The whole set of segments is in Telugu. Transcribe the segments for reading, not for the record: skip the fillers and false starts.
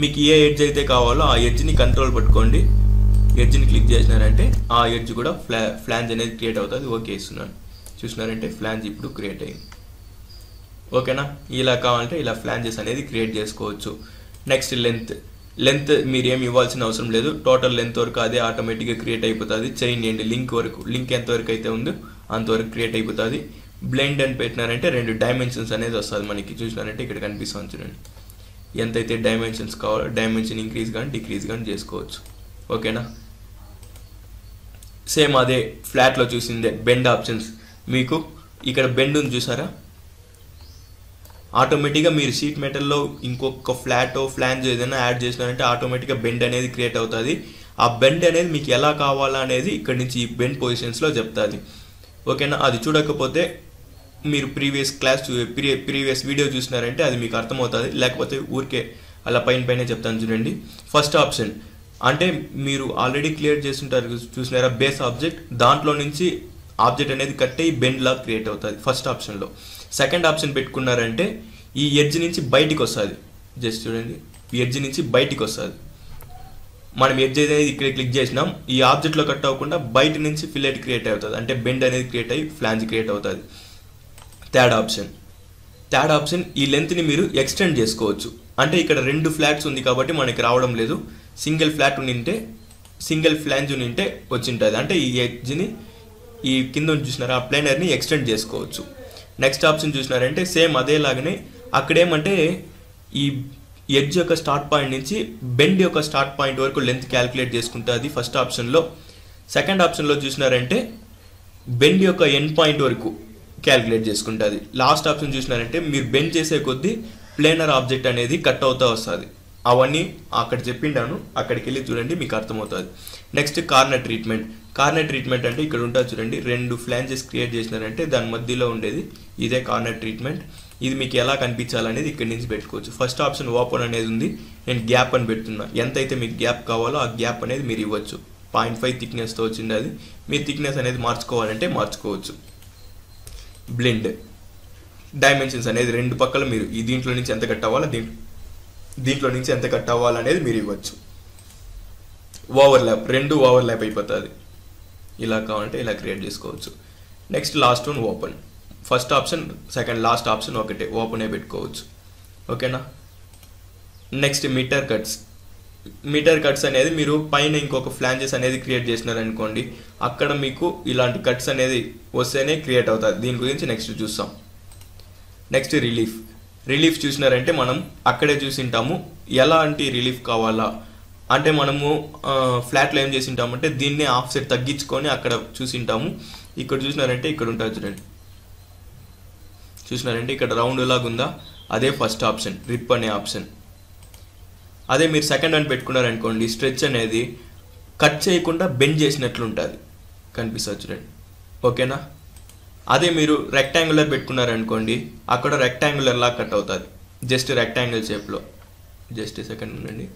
మీకు ఏ ఎడ్జ్ అయితే కావాలో ఆ ఎడ్జ్ని కంట్రోల్ పట్టుకోండి. ఎడ్జ్ని క్లిక్ చేసినారంటే ఆ ఎడ్జ్ కూడా ఫ్లాంజ్ అనేది క్రియేట్ అవుతుంది. ఓకే ఇస్తున్నాను. చూసినారంటే ఫ్లాంజ్ ఇప్పుడు క్రియేట్ అయింది. ఓకేనా? ఇలా కావాలంటే ఇలా ఫ్లాంజెస్ అనేది క్రియేట్ చేసుకోవచ్చు. నెక్స్ట్ లెంత్ మీరు ఏమి ఇవ్వాల్సిన అవసరం లేదు. టోటల్ లెంత్ వరకు అదే ఆటోమేటిక్గా క్రియేట్ అయిపోతుంది. చైన్ అండి లింక్ ఎంతవరకు అయితే ఉందో అంతవరకు క్రియేట్ అయిపోతుంది. బ్లెండ్ అని పెట్టినారంటే 2 డైమెన్షన్స్ అనేది వస్తుంది మనకి. చూసినారంటే ఇక్కడ కనిపిస్తుంది చూడండి. ఎంతైతే డైమెన్షన్స్ కావాలో డైమెన్షన్ ఇంక్రీజ్ కానీ డిక్రీజ్ కానీ చేసుకోవచ్చు. ఓకేనా? సేమ్ అదే ఫ్లాట్లో చూసిందే బెండ్ ఆప్షన్స్. మీకు ఇక్కడ బెండ్ ఉంది చూసారా? ఆటోమేటిక్గా మీరు షీట్ మెటల్లో ఇంకొక ఫ్లాంజ్ ఏదైనా యాడ్ చేసినారంటే ఆటోమేటిక్గా బెండ్ అనేది క్రియేట్ అవుతుంది. ఆ బెండ్ అనేది మీకు ఎలా కావాలా అనేది ఇక్కడ నుంచి ఈ బెండ్ పొజిషన్స్లో చెప్తుంది. ఓకేనా? అది చూడకపోతే మీరు ప్రీవియస్ వీడియో చూసినారంటే అది మీకు అర్థమవుతుంది. లేకపోతే ఊరికే అలా పైన చెప్తాను చూడండి. ఫస్ట్ ఆప్షన్ అంటే మీరు ఆల్రెడీ క్లియర్ చేస్తుంటారు చూసినారా, బేస్ ఆబ్జెక్ట్. దాంట్లో నుంచి ఆబ్జెక్ట్ అనేది కట్ అయ్యి బెండ్ లా క్రియేట్ అవుతుంది ఫస్ట్ ఆప్షన్లో. సెకండ్ ఆప్షన్ పెట్టుకున్నారంటే ఈ ఎడ్జ్ నుంచి బయటికి వస్తుంది. జస్ట్ చూడండి, ఈ ఎడ్జ్ నుంచి బయటికి వస్తుంది. మనం ఎడ్జ్ అనేది ఇక్కడ క్లిక్ చేసినాం, ఈ ఆబ్జెక్ట్లో కట్ అవ్వకుండా బయట నుంచి ఫిల్లెట్ క్రియేట్ అవుతుంది. అంటే బెండ్ అనేది క్రియేట్ అయ్యి ఫ్లాంజ్ క్రియేట్ అవుతుంది. థర్డ్ ఆప్షన్ ఈ లెంత్ని మీరు ఎక్స్టెండ్ చేసుకోవచ్చు. అంటే ఇక్కడ 2 ఫ్లాట్స్ ఉంది కాబట్టి మనకి రావడం లేదు. సింగిల్ ఫ్లాంజ్ ఉంటే వచ్చింటుంది. అంటే ఈ ఎడ్జ్ని ఈ కింద చూసినారా ఆ ప్లేనర్ని ఎక్స్టెండ్ చేసుకోవచ్చు. నెక్స్ట్ ఆప్షన్ చూసినారంటే సేమ్ అదేలాగానే అక్కడేమంటే ఈ ఎడ్జ్ యొక్క స్టార్ట్ పాయింట్ నుంచి బెండ్ యొక్క స్టార్ట్ పాయింట్ వరకు లెంత్ క్యాలిక్యులేట్ చేసుకుంటుంది ఫస్ట్ ఆప్షన్లో. సెకండ్ ఆప్షన్లో చూసినారంటే బెండ్ యొక్క ఎండ్ పాయింట్ వరకు క్యాలిక్యులేట్ చేసుకుంటుంది. లాస్ట్ ఆప్షన్ చూసినారంటే మీరు బెండ్ చేసే కొద్దీ ప్లేనర్ ఆబ్జెక్ట్ అనేది కట్ అవుతూ వస్తుంది. అవన్నీ అక్కడ చెప్పిండాను, అక్కడికి వెళ్ళి చూడండి మీకు అర్థమవుతుంది. నెక్స్ట్ కార్నర్ ట్రీట్మెంట్ అంటే ఇక్కడ ఉంటుంది చూడండి. 2 ఫ్లాంజెస్ క్రియేట్ చేసినారంటే దాని మధ్యలో ఉండేది ఇదే కార్నర్ ట్రీట్మెంట్. ఇది మీకు ఎలా కనిపించాలనేది ఇక్కడ నుంచి పెట్టుకోవచ్చు. ఫస్ట్ ఆప్షన్ ఓపెన్ అనేది ఉంది, నేను గ్యాప్ అని పెడుతున్నా. ఎంతైతే మీకు గ్యాప్ కావాలో ఆ గ్యాప్ అనేది మీరు ఇవ్వచ్చు. 0.5 థిక్నెస్తో వచ్చింది అది. మీ థిక్నెస్ అనేది మార్చుకోవాలంటే మార్చుకోవచ్చు. బ్లెండ్ డైమెన్షన్స్ అనేది 2 పక్కల మీరు ఈ దీంట్లో నుంచి ఎంత కట్ అవ్వాలో దీంట్లో నుంచి ఎంత కట్ అవ్వాలనేది మీరు ఇవ్వచ్చు. ఓవర్లాప్ 2 ఓవర్లాప్ అయిపోతుంది. ఇలా కావాలంటే ఇలా క్రియేట్ చేసుకోవచ్చు. Next last one open. First option second last option ఒకటే, ఓపెనే పెట్టుకోవచ్చు. ఓకేనా? నెక్స్ట్ మీటర్ కట్స్ అనేది మీరు పైన ఇంకొక ఫ్లాంజెస్ అనేది క్రియేట్ చేసినారనుకోండి, అక్కడ మీకు ఇలాంటి కట్స్ అనేది వస్తేనే క్రియేట్ అవుతుంది. దీని గురించి నెక్స్ట్ చూస్తాం. నెక్స్ట్ రిలీఫ్ చూసినారంటే మనం అక్కడే చూసింటాము ఎలాంటి రిలీఫ్ కావాలా అంటే మనము ఫ్లాట్లో ఏం చేసింటామంటే దీన్నే ఆఫ్సెట్ తగ్గించుకొని అక్కడ చూసింటాము. ఇక్కడ చూసినారంటే ఇక్కడ ఉంటుంది చూడండి. చూసినారంటే ఇక్కడ రౌండ్ లాగా ఉందా, అదే ఫస్ట్ ఆప్షన్ రిప్ అనే ఆప్షన్. అదే మీరు సెకండ్ అని పెట్టుకున్నారనుకోండి, స్ట్రెచ్ అనేది కట్ చేయకుండా బెండ్ చేసినట్లు ఉంటుంది, కనిపిస్తుంది చూడండి. ఓకేనా? అదే మీరు రెక్టాంగులర్ పెట్టుకున్నారనుకోండి, అక్కడ రెక్టాంగులర్ లాగా కట్ అవుతుంది. జస్ట్ రెక్టాంగిల్ షేప్లో. జస్ట్ సెకండ్ ఉండండి.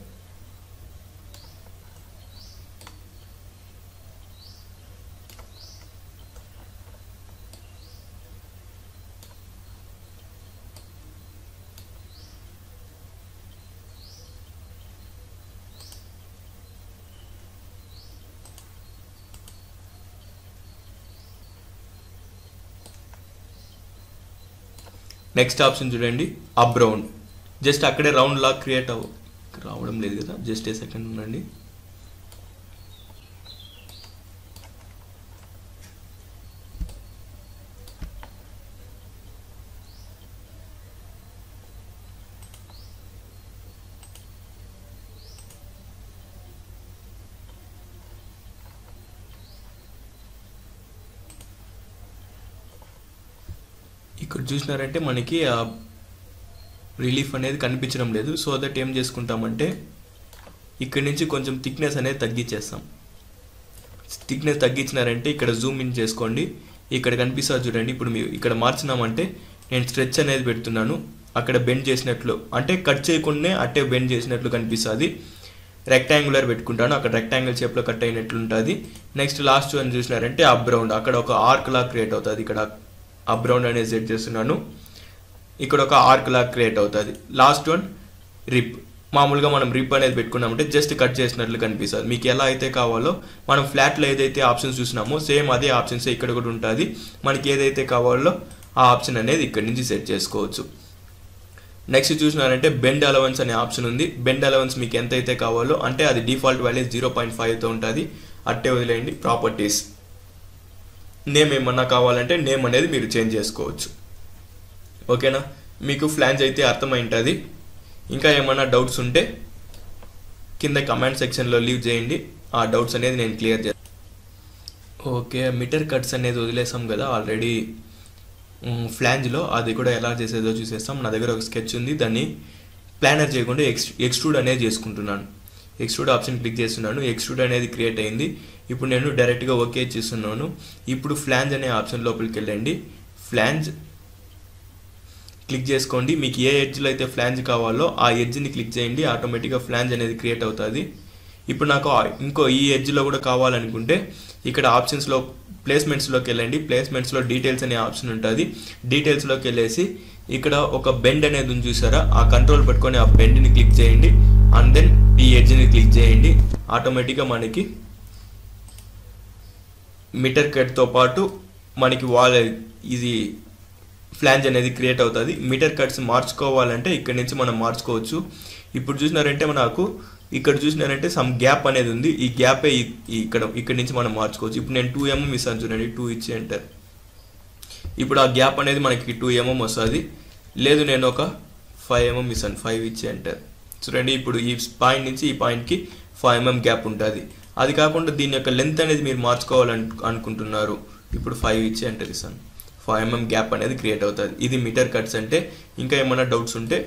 నెక్స్ట్ ఆప్షన్ చూడండి, అప్ రౌండ్. జస్ట్ అక్కడే రౌండ్ లాగా క్రియేట్ రావడం లేదు కదా, జస్ట్ ఏ సెకండ్ ఉండండి. ఇక్కడ చూసినారంటే మనకి ఆ రిలీఫ్ అనేది కనిపించడం లేదు. సో దట్ ఏం చేసుకుంటామంటే ఇక్కడి నుంచి కొంచెం థిక్నెస్ అనేది తగ్గించేస్తాం. థిక్నెస్ తగ్గించినారంటే ఇక్కడ జూమ్ ఇన్ చేసుకోండి, ఇక్కడ కనిపిస్తుంది చూడండి. ఇప్పుడు మీరు ఇక్కడ మార్చినామంటే నేను స్ట్రెచ్ అనేది పెడుతున్నాను, అక్కడ బెండ్ చేసినట్లు అంటే కట్ చేయకుండానే అట్టే బెండ్ చేసినట్లు కనిపిస్తుంది. రెక్టాంగులర్ పెట్టుకుంటాను, అక్కడ రెక్టాంగిల్ షేప్లో కట్ అయినట్లు ఉంటుంది. నెక్స్ట్ లాస్ట్ వన్ చూసినారంటే అప్ రౌండ్, అక్కడ ఒక ఆర్క్ లాగా క్రియేట్ అవుతుంది. ఇక్కడ అప్ రౌండ్ అనేది సెట్ చేస్తున్నాను, ఇక్కడ ఒక ఆర్క్ లాగా క్రియేట్ అవుతుంది. లాస్ట్ వన్ రిప్, మామూలుగా మనం రిప్ అనేది పెట్టుకున్నామంటే జస్ట్ కట్ చేసినట్లు కనిపిస్తుంది. మీకు ఎలా అయితే కావాలో మనం ఫ్లాట్లో ఏదైతే ఆప్షన్స్ చూసినామో సేమ్ అదే ఆప్షన్స్ ఇక్కడ కూడా ఉంటుంది. మనకి ఏదైతే కావాలో ఆ ఆప్షన్ అనేది ఇక్కడ నుంచి సెట్ చేసుకోవచ్చు. నెక్స్ట్ చూసినారంటే బెండ్ అలవెన్స్ అనే ఆప్షన్ ఉంది. బెండ్ అలవెన్స్ మీకు ఎంత అయితే కావాలో, అంటే అది డిఫాల్ట్ వాల్యూ 0.5తో ఉంటుంది, అట్టే వదిలేయండి. ప్రాపర్టీస్ నేమ్ ఏమన్నా కావాలంటే నేమ్ అనేది మీరు చేంజ్ చేసుకోవచ్చు. ఓకేనా, మీకు ఫ్లాంజ్ అయితే అర్థమై ఉంటుంది. ఇంకా ఏమన్నా డౌట్స్ ఉంటే కింద కమెంట్ సెక్షన్లో లీవ్ చేయండి, ఆ డౌట్స్ అనేది నేను క్లియర్ చేస్తాను. ఓకే, మీటర్ కట్స్ అనేది వదిలేసాం కదా ఆల్రెడీ ఫ్లాంజ్లో, అది కూడా ఎలా చేసేదో చూసేస్తాం. నా దగ్గర ఒక స్కెచ్ ఉంది, దాన్ని ప్లానర్ చేయకుండా ఎక్స్ట్రూడ్ అనేది చేసుకుంటున్నాను. ఎక్స్ట్రూడ్ ఆప్షన్ క్లిక్ చేస్తున్నాను, ఎక్స్ట్రూడ్ అనేది క్రియేట్ అయింది. ఇప్పుడు నేను డైరెక్ట్గా ఓకే చేస్తున్నాను. ఇప్పుడు ఫ్లాంజ్ అనే ఆప్షన్ లోపలికి వెళ్ళండి, ఫ్లాంజ్ క్లిక్ చేసుకోండి. మీకు ఏ ఎడ్జ్లో అయితే ఫ్లాంజ్ కావాలో ఆ ఎడ్జ్ని క్లిక్ చేయండి, ఆటోమేటిక్గా ఫ్లాంజ్ అనేది క్రియేట్ అవుతుంది. ఇప్పుడు నాకు ఇంకో ఈ ఎడ్జ్లో కూడా కావాలనుకుంటే ఇక్కడ ఆప్షన్స్లో ప్లేస్మెంట్స్లోకి వెళ్ళండి. ప్లేస్మెంట్స్లో డీటెయిల్స్ అనే ఆప్షన్ ఉంటుంది. డీటెయిల్స్లోకి వెళ్ళేసి ఇక్కడ ఒక బెండ్ అనేది ఉంది చూసారా, ఆ కంట్రోల్ పట్టుకొని ఆ బెండ్ని క్లిక్ చేయండి, అండ్ దెన్ ఈ ఎడ్జ్ని క్లిక్ చేయండి. ఆటోమేటిక్గా మనకి మీటర్ కట్తో పాటు మనకి వాల్ ఇది ఫ్లాంజ్ అనేది క్రియేట్ అవుతుంది. మీటర్ కట్స్ మార్చుకోవాలంటే ఇక్కడ నుంచి మనం మార్చుకోవచ్చు. ఇప్పుడు చూసినారంటే మనకు ఇక్కడ చూసినారంటే సమ్ గ్యాప్ అనేది ఉంది, ఈ గ్యాపే ఇక్కడ నుంచి మనం మార్చుకోవచ్చు. ఇప్పుడు నేను 2 mm ఇస్తాను చూడండి, 2 ఇచ్చి ఎంటర్. ఇప్పుడు ఆ గ్యాప్ అనేది మనకి 2 mm వస్తుంది. లేదు నేను ఒక 5 mm ఇస్తాను, 5 ఇచ్చి ఎంటర్. చూడండి ఇప్పుడు ఈ పాయింట్ నుంచి ఈ పాయింట్కి 5 mm గ్యాప్ ఉంటుంది. అది కాకుండా దీని యొక్క లెంత్ అనేది మీరు మార్చుకోవాలనుకుంటున్నారు, ఇప్పుడు 5 ఇచ్చి ఎంటర్ ఇస్తాను. 5 mm గ్యాప్ అనేది క్రియేట్ అవుతుంది. ఇది మీటర్ కట్స్ అంటే. ఇంకా ఏమైనా డౌట్స్ ఉంటే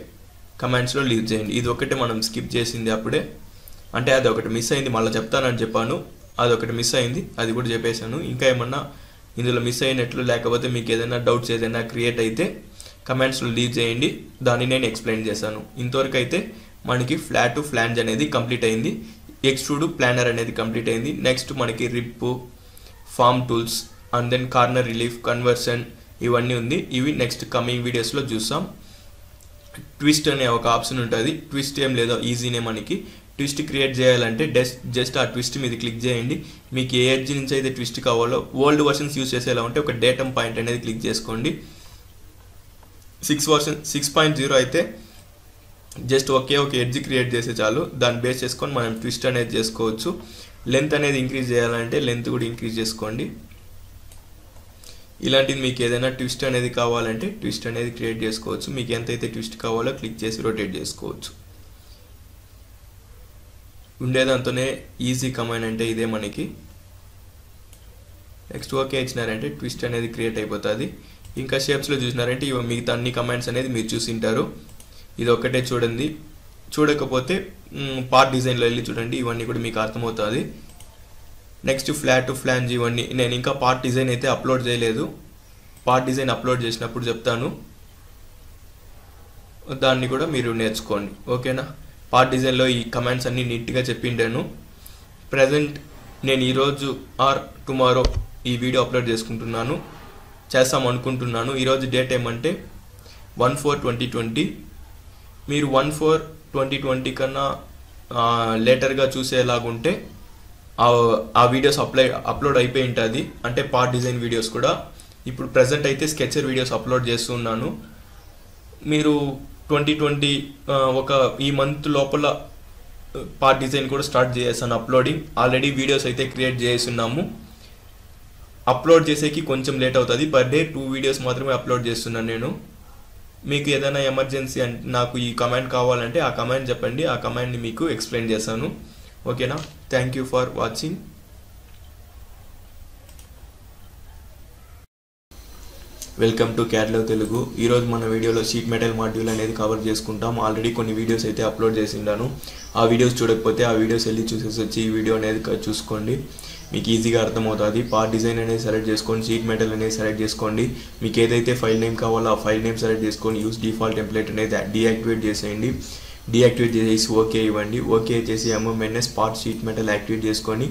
కమెంట్స్లో లీవ్ చేయండి. ఇది ఒకటే మనం స్కిప్ చేసింది అప్పుడే, అంటే అది ఒకటి మిస్ అయింది, మళ్ళీ చెప్తానని చెప్పాను, అది ఒకటి మిస్ అయింది, అది కూడా చెప్పేశాను. ఇంకా ఏమన్నా ఇందులో మిస్ అయినట్లు లేకపోతే మీకు ఏదైనా డౌట్స్ ఏదైనా క్రియేట్ అయితే కమెంట్స్లో లీవ్ చేయండి, దాన్ని నేను ఎక్స్ప్లెయిన్ చేశాను. ఇంతవరకు అయితే మనకి ఫ్లాట్ ఫ్లాంజ్ అనేది కంప్లీట్ అయింది, ఎక్స్ట్రూడ్ ప్లానర్ అనేది కంప్లీట్ అయింది. నెక్స్ట్ మనకి rip, form tools, and then corner relief, conversion ఇవన్నీ ఉంది. ఇవి నెక్స్ట్ కమింగ్ వీడియోస్లో చూస్తాం. ట్విస్ట్ అనే ఒక ఆప్షన్ ఉంటుంది. ట్విస్ట్ ఏం లేదో ఈజీనే, మనకి ట్విస్ట్ క్రియేట్ చేయాలంటే జస్ట్ ఆ ట్విస్ట్ మీద క్లిక్ చేయండి. మీకు ఏ ఎడ్జ్ నుంచి అయితే ట్విస్ట్ కావాలో, ఓల్డ్ వర్షన్స్ యూజ్ చేసేలా ఉంటే ఒక డేటమ్ పాయింట్ అనేది క్లిక్ చేసుకోండి. 6.0 అయితే జస్ట్ ఒక ఎడ్జ్ క్రియేట్ చేసే చాలు, దాన్ని బేస్ చేసుకొని మనం ట్విస్ట్ అనేది చేసుకోవచ్చు. లెంత్ అనేది ఇంక్రీజ్ చేయాలంటే లెంత్ కూడా ఇంక్రీజ్ చేసుకోండి. ఇలాంటిది మీకు ఏదైనా ట్విస్ట్ అనేది కావాలంటే ట్విస్ట్ అనేది క్రియేట్ చేసుకోవచ్చు. మీకు ఎంతైతే ట్విస్ట్ కావాలో క్లిక్ చేసి రొటేట్ చేసుకోవచ్చు. ఉండేదంతోనే ఈజీ కమాండ్ అంటే ఇదే మనకి. నెక్స్ట్ ఓకే ఇచ్చినారంటే ట్విస్ట్ అనేది క్రియేట్ అయిపోతుంది. ఇంకా షేప్స్లో చూసినారంటే ఇవి మిగతా అన్ని కమాండ్స్ అనేది మీరు చూసింటారు. ఇది ఒకటే చూడండి, చూడకపోతే పార్ట్ డిజైన్లో వెళ్ళి చూడండి, ఇవన్నీ కూడా మీకు అర్థమవుతుంది. నెక్స్ట్ ఫ్లాట్ ఫ్లాంజ్ ఇవన్నీ నేను ఇంకా పార్ట్ డిజైన్ అయితే అప్లోడ్ చేయలేదు, పార్ట్ డిజైన్ అప్లోడ్ చేసినప్పుడు చెప్తాను, దాన్ని కూడా మీరు నేర్చుకోండి. ఓకేనా, పార్ట్ డిజైన్లో ఈ కమాండ్స్ అన్నీ నీట్గా చెప్పిండాను. ప్రజెంట్ నేను ఈరోజు ఆర్ టుమారో ఈ వీడియో అప్లోడ్ చేస్తాం అనుకుంటున్నాను. ఈరోజు డేట్ ఏమంటే 1/4/2020. మీరు 1/4/2020 కన్నా లేటర్గా చూసేలాగుంటే ఆ వీడియోస్ అప్లోడ్ అయిపోయి ఉంటుంది, అంటే పార్ట్ డిజైన్ వీడియోస్ కూడా. ఇప్పుడు ప్రజెంట్ అయితే స్కెచర్ వీడియోస్ అప్లోడ్ చేస్తున్నాను. మీరు 2020 ఈ మంత్ లోపల పార్ట్ డిజైన్ కూడా స్టార్ట్ చేసేసాను అప్లోడింగ్. ఆల్రెడీ వీడియోస్ అయితే క్రియేట్ చేస్తున్నాము, అప్లోడ్ చేసేకి కొంచెం లేట్ అవుతుంది. పర్ డే 2 వీడియోస్ మాత్రమే అప్లోడ్ చేస్తున్నాను నేను. మీకు ఏదైనా ఎమర్జెన్సీ నాకు ఈ కమాండ్ కావాలంటే ఆ కమాండ్ చెప్పండి, ఆ కమాండ్ని మీకు ఎక్స్ప్లెయిన్ చేస్తాను. ఓకేనా, thank you for watching. Welcome to క్యాడ్లో తెలుగు. ఈరోజు మన వీడియోలో షీట్ మెటల్ మాడ్యూల్ అనేది కవర్ చేసుకుంటాం. ఆల్రెడీ కొన్ని వీడియోస్ అయితే అప్లోడ్ చేసిండాను, ఆ వీడియోస్ చూడకపోతే ఆ వీడియోస్ వెళ్ళి చూసేసి వచ్చి ఈ వీడియో అనేది చూసుకోండి, మీకు ఈజీగా అర్థమవుతుంది. పార్ట్ డిజైన్ అనేది సెలెక్ట్ చేసుకోండి, షీట్ మెటల్ అనేది సెలెక్ట్ చేసుకోండి, మీకు ఏదైతే ఫైల్ నేమ్ కావాలో ఆ ఫైల్ నేమ్ సెలెక్ట్ చేసుకొని యూస్ డిఫాల్ట్ టెంప్లెట్ అనేది డీయాక్టివేట్ చేసేయండి. డీయాక్టివేట్ చేసి ఓకే ఇవ్వండి. ఓకే చేసి MMNS part sheet metal activate చేసుకొని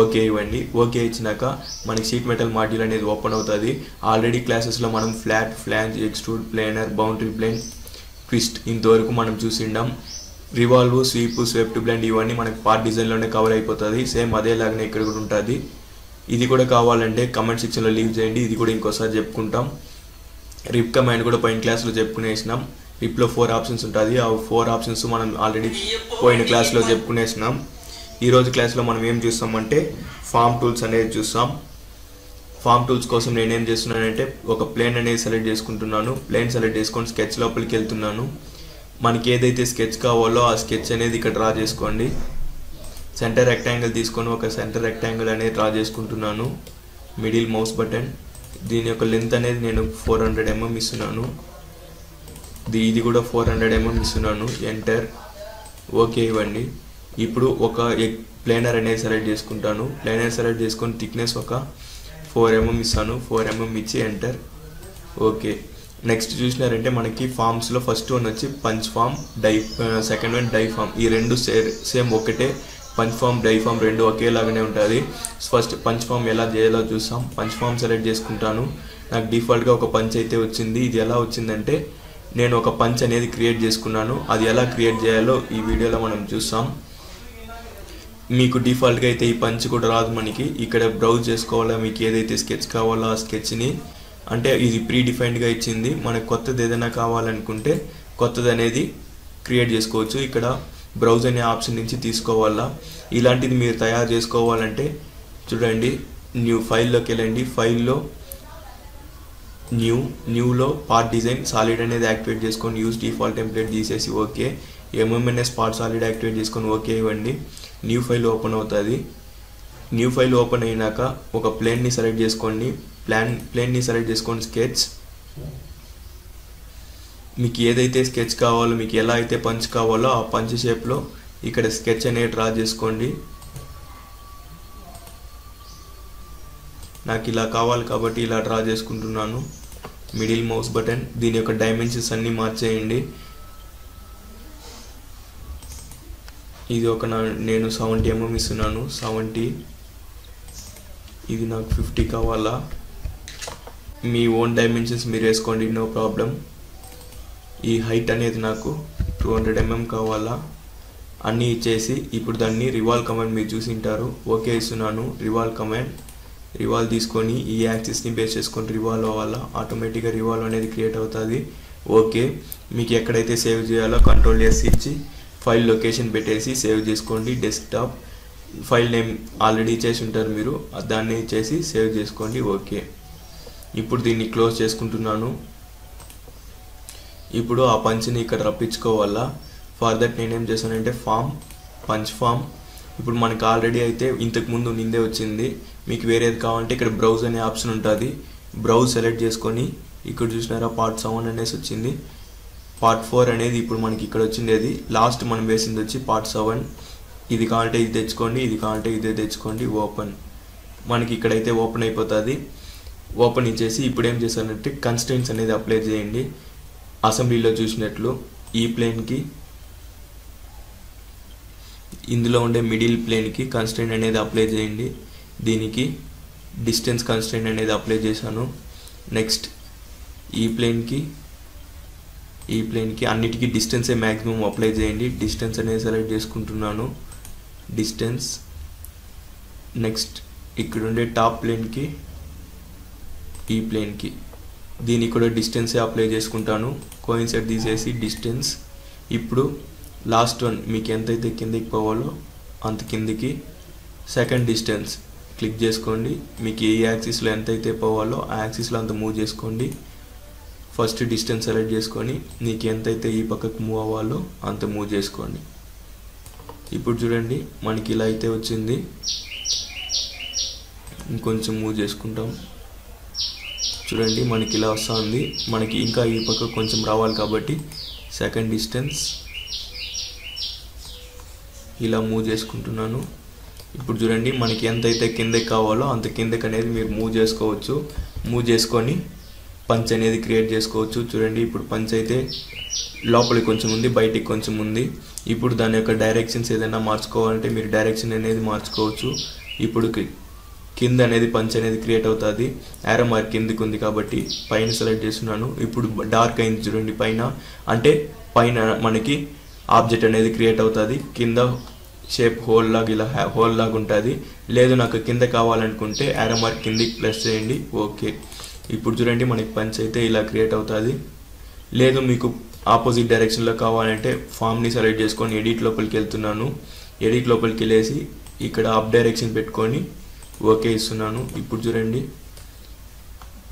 ఓకే ఇవ్వండి. ఓకే ఇచ్చినాక మనకి షీట్ మెటల్ మాడ్యూల్ అనేది ఓపెన్ అవుతుంది. ఆల్రెడీ క్లాసెస్లో మనం flat, flange, extrude, planar, boundary plane, twist ఇంతవరకు మనం చూసిండాం. రివాల్వ్, స్వీప్, స్వెప్ట్ బ్లెండ్ ఇవన్నీ మనకి పార్ట్ డిజైన్లోనే కవర్ అయిపోతుంది. సేమ్ అదేలాగానే ఇక్కడ కూడా ఉంటుంది. ఇది కూడా కావాలంటే కమెంట్ సెక్షన్లో లీవ్ చేయండి. ఇది కూడా ఇంకోసారి చెప్పుకుంటాం. రిప్ కమాండ్ కూడా పోయిన క్లాస్లో చెప్పుకునేసినాం. రిప్లో 4 ఆప్షన్స్ ఉంటుంది. ఆ 4 ఆప్షన్స్ మనం ఆల్రెడీ పోయిన క్లాస్లో చెప్పుకునేసినాం. ఈరోజు క్లాస్లో మనం ఏం చూస్తామంటే ఫామ్ టూల్స్ అనేది చూస్తాం. ఫామ్ టూల్స్ కోసం నేనేం చేస్తున్నానంటే ఒక ప్లేన్ అనేది సెలెక్ట్ చేసుకుంటున్నాను. ప్లేన్ సెలెక్ట్ చేసుకొని స్కెచ్ లోపలికి వెళ్తున్నాను. మనకి ఏదైతే స్కెచ్ కావాలో ఆ స్కెచ్ అనేది ఇక్కడ డ్రా చేసుకోండి. సెంటర్ రెక్టాంగిల్ తీసుకొని ఒక సెంటర్ రెక్టాంగిల్ అనేది డ్రా చేసుకుంటున్నాను. Middle mouse button. దీని యొక్క లెంత్ అనేది నేను 400 mm ఇస్తున్నాను. ఇది కూడా 400 mm ఇస్తున్నాను. ఎంటర్. ఓకే ఇవ్వండి. ఇప్పుడు ఒక ప్లేనర్ అనేది సెలెక్ట్ చేసుకుంటాను. ప్లేనర్ సెలెక్ట్ చేసుకొని థిక్నెస్ ఒక 4 mm ఇస్తాను. 4 mm ఇచ్చి ఎంటర్. ఓకే. నెక్స్ట్ చూసినారంటే మనకి ఫామ్స్లో ఫస్ట్ వన్ వచ్చి punch form, second one die form. ఈ రెండు సేమ్ ఒకటే. పంచ్ ఫామ్, డై ఫామ్ రెండు ఒకేలాగానే ఉంటుంది. ఫస్ట్ పంచ్ ఫామ్ ఎలా చేయాలో చూస్తాం. పంచ్ ఫామ్ సెలెక్ట్ చేసుకుంటాను. నాకు డిఫాల్ట్గా ఒక పంచ్ అయితే వచ్చింది. ఇది ఎలా వచ్చిందంటే నేను ఒక పంచ్ అనేది క్రియేట్ చేసుకున్నాను. అది ఎలా క్రియేట్ చేయాలో ఈ వీడియోలో మనం చూస్తాం. మీకు డిఫాల్ట్గా అయితే ఈ పంచ్ కూడా రాదు. మనకి ఇక్కడ బ్రౌజ్ చేసుకోవాలా, మీకు ఏదైతే స్కెచ్ కావాలో ఆ స్కెచ్ని, అంటే ఇది ప్రీ డిఫైన్డ్గా ఇచ్చింది. మనకు కొత్తది ఏదైనా కావాలనుకుంటే కొత్తది అనేది క్రియేట్ చేసుకోవచ్చు. ఇక్కడ బ్రౌజ్ అనే ఆప్షన్ నుంచి తీసుకోవాలా. ఇలాంటిది మీరు తయారు చేసుకోవాలంటే చూడండి, న్యూ ఫైల్లోకి వెళ్ళండి. ఫైల్లో న్యూలో పార్ట్ డిజైన్ సాలిడ్ అనేది యాక్టివేట్ చేసుకొని యూజ్ డిఫాల్ట్ టెంప్లెట్ తీసేసి ఓకే. ఎంఎంఎన్ఎస్ పార్ట్ సాలిడ్ యాక్టివేట్ చేసుకొని ఓకే ఇవ్వండి. న్యూ ఫైల్ ఓపెన్ అవుతుంది. న్యూ ఫైల్ ఓపెన్ అయినాక ఒక ప్లేన్ని సెలెక్ట్ చేసుకోండి. ప్లేన్ని సెలెక్ట్ చేసుకొని స్కెచ్. మీకు ఏదైతే స్కెచ్ కావాలో, మీకు ఎలా అయితే పంచ్ కావాలో ఆ పంచ్ షేప్లో ఇక్కడ స్కెచ్ అనేది డ్రా చేసుకోండి. నాకు ఇలా కావాలి కాబట్టి ఇలా డ్రా చేసుకుంటున్నాను. Middle mouse button. దీని యొక్క డైమెన్షన్స్ అన్నీ మార్చేయండి. ఇది ఒక నేను 70 mm ఇస్తున్నాను. 70. ఇది నాకు 50 కావాలా. మీ ఓన్ డైమెన్షన్స్ మీరు వేసుకోండి, నో ప్రాబ్లం. ఈ హైట్ అనేది నాకు 200 mm కావాలా. అన్నీ ఇచ్చేసి ఇప్పుడు దాన్ని రివాల్వ్ కమాండ్ మీరు చూసింటారు. ఓకే ఇస్తున్నాను. Revolve command. రివాల్వ్ తీసుకొని ఈ యాక్సిస్ని బేస్ చేసుకొని రివాల్వ్ అవ్వాలా. ఆటోమేటిక్గా రివాల్వ్ అనేది క్రియేట్ అవుతుంది. ఓకే. మీకు ఎక్కడైతే సేవ్ చేయాలో కంట్రోల్ S ఇచ్చి ఫైల్ లొకేషన్ పెట్టేసి సేవ్ చేసుకోండి. డెస్క్టాప్ ఫైల్ నేమ్ ఆల్రెడీ ఇచ్చేసి ఉంటారు మీరు, దాన్ని ఇచ్చేసి సేవ్ చేసుకోండి. ఓకే. ఇప్పుడు దీన్ని క్లోజ్ చేసుకుంటున్నాను. ఇప్పుడు ఆ పంచ్ని ఇక్కడ రప్పించుకోవాలా. ఫర్ దట్ నేనేం చేశానంటే పంచ్ ఫామ్. ఇప్పుడు మనకు ఆల్రెడీ అయితే ఇంతకుముందు నిందే వచ్చింది. మీకు వేరేది కావాలంటే ఇక్కడ బ్రౌజ్ అనే ఆప్షన్ ఉంటుంది. బ్రౌజ్ సెలెక్ట్ చేసుకొని ఇక్కడ చూసినారా పార్ట్ 7 అనేసి వచ్చింది. పార్ట్ 4 అనేది ఇప్పుడు మనకి ఇక్కడ వచ్చింది. అది లాస్ట్ మనం వేసింది వచ్చి పార్ట్ 7. ఇది కావాలంటే ఇది తెచ్చుకోండి, ఇది కావాలంటే ఇదే తెచ్చుకోండి. ఓపెన్. మనకి ఇక్కడైతే ఓపెన్ అయిపోతుంది. ఓపెన్ ఇచ్చేసి ఇప్పుడు ఏం చేశానంటే కన్స్ట్రెంట్స్ అనేది అప్లై చేయండి. అసెంబ్లీలో చూసినట్లు ఈ ప్లేన్కి, ఇందులో ఉండే మిడిల్ ప్లేన్కి కన్స్ట్రెంట్ అనేది అప్లై చేయండి. దీనికి డిస్టెన్స్ కన్స్ట్రెంట్ అనేది అప్లై చేశాను. నెక్స్ట్ ఈ ప్లేన్కి అన్నిటికీ డిస్టెన్సే మ్యాక్సిమం అప్లై చేయండి. డిస్టెన్స్ అనేది సెలెక్ట్ చేసుకుంటున్నాను. డిస్టెన్స్. నెక్స్ట్ ఇక్కడ ఉండే టాప్ ప్లేన్కి ఈ ప్లేన్కి దీనికి కూడా డిస్టెన్సే అప్లై చేసుకుంటాను. కోయిన్సైడ్ తీసేసి డిస్టెన్స్. ఇప్పుడు లాస్ట్ వన్ మీకు ఎంతైతే కిందకి పోవాలో అంత కిందికి సెకండ్ డిస్టెన్స్ క్లిక్ చేసుకోండి. మీకు ఏ యాక్సిస్లో ఎంతైతే పోవాలో ఆ యాక్సిస్లో అంత మూవ్ చేసుకోండి. ఫస్ట్ డిస్టెన్స్ సెలెక్ట్ చేసుకొని మీకు ఎంతైతే ఈ పక్కకు మూవ్ అవ్వాలో అంత మూవ్ చేసుకోండి. ఇప్పుడు చూడండి మనకి ఇలా అయితే వచ్చింది. ఇంకొంచెం మూవ్ చేసుకుంటాం. చూడండి మనకి ఇలా వస్తుంది. మనకి ఇంకా ఈ పక్క కొంచెం రావాలి కాబట్టి సెకండ్ డిస్టెన్స్ ఇలా మూవ్ చేసుకుంటున్నాను. ఇప్పుడు చూడండి మనకి ఎంతైతే కిందకి కావాలో అంత కిందకి అనేది మీరు మూవ్ చేసుకోవచ్చు. మూవ్ చేసుకొని పంచ్ అనేది క్రియేట్ చేసుకోవచ్చు. చూడండి ఇప్పుడు పంచ్ అయితే లోపలికి కొంచెం ఉంది, బయటికి కొంచెం ఉంది. ఇప్పుడు దాని యొక్క డైరెక్షన్స్ ఏదైనా మార్చుకోవాలంటే మీరు డైరెక్షన్ అనేది మార్చుకోవచ్చు. ఇప్పుడు కింద అనేది పంచ్ అనేది క్రియేట్ అవుతుంది. యారో మార్క్ కిందకి ఉంది కాబట్టి పైన సెలెక్ట్ చేస్తున్నాను. ఇప్పుడు డార్క్ అయింది చూడండి పైన. అంటే పైన మనకి ఆబ్జెక్ట్ అనేది క్రియేట్ అవుతుంది. కింద షేప్ హోల్ లాగా ఇలా హోల్ లాగా ఉంటుంది. లేదు నాకు కింద కావాలనుకుంటే యారో మార్క్ కిందికి ప్రెస్ చేయండి. ఓకే, ఇప్పుడు చూడండి మనకి పంచ్ అయితే ఇలా క్రియేట్ అవుతుంది. లేదు మీకు ఆపోజిట్ డైరెక్షన్లో కావాలంటే ఫామ్ని సెలెక్ట్ చేసుకొని ఎడిట్ లోపలికి వెళ్తున్నాను. ఎడిట్ లోపలికి వెళ్ళేసి ఇక్కడ అప్ డైరెక్షన్ పెట్టుకొని ఓకే ఇస్తున్నాను. ఇప్పుడు చూడండి